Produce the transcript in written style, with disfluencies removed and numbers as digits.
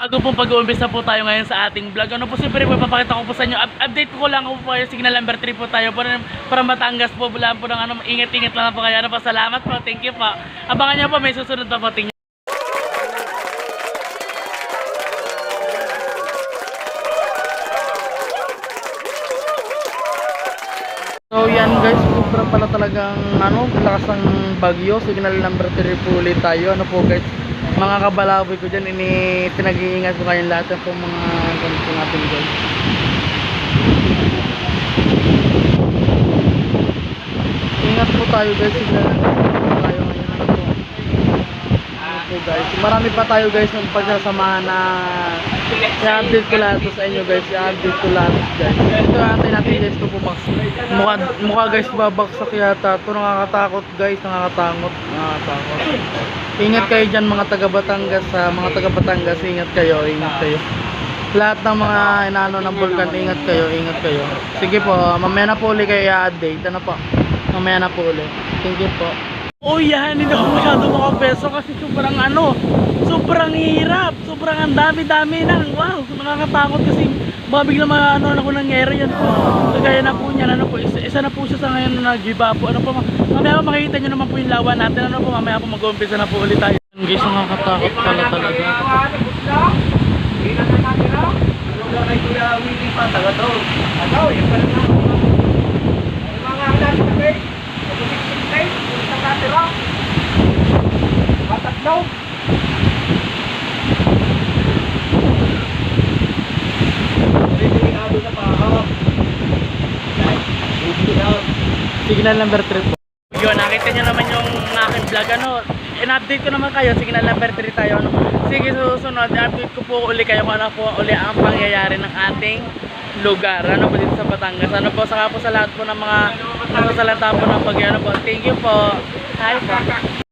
Bago pong pag-uumpisa po tayo ngayon sa ating vlog, ano po siyempre po papakita ko po sa inyo, update ko lang po yung signal number 3 po tayo para Batangas po, bulaan po ng ano, ingat-ingat lang po kayo. Ano po, salamat po, thank you po. Abangan nyo po, may susunod pa po, tingnan. So yan guys, sobrang pala talagang ano, lakas ng bagyo, signal number 3 po ulit tayo. Ano po guys, mga kabalaboy ko dyan, pinag-iingat ko kayong lahat po mga ganito natin guys. Ingat po tayo guys, signal number 3 po tayo ngayon. Ano po guys, marami pa tayo guys ng pagsasamahan na i-update ko lahat sa inyo guys, i-update ko lahat guys. Ito natin guys, ito po max. Mukha guys babaksak yata. Ito nakakatakot guys, nakakatakot. Ingat kayo dyan mga taga Batangas, mga taga Batangas, ingat kayo, ingat kayo. Lahat ng mga inaano ng bulkan, ingat kayo, ingat kayo. Sige po, mamaya na po ulit kayo i-update. Ano po? Mamaya na po ulit. Thank you po. Oh yan, hindi ako masyado makapeso kasi sobrang ano, sobrang hirap, sobrang ang dami-dami nang, wow, nakakatakot kasi baka bigla ano ako nangyari yan po. Kagaya na po niyan, ano po, isa na po siya sa ngayon na nag-giba po. Ano po, mamaya po makikita nyo naman po yung lawan natin. Ano po, mamaya po mag-uumpisa na po ulit tayo. Guys, nakakatakot pala talaga. Signal number 3 po. Yun, nakita nyo naman yung aking vlog. Ano, in-update ko naman kayo. Signal number 3 tayo. Ano. Sige, susunod, i-update ko po uli kayo kung ano po uli ang pangyayari ng ating lugar. Ano po dito sa Batangas. Ano po, saka po sa lahat po ng mga nakasalanta po ng bagyo. Ano po, thank you po. Hi po.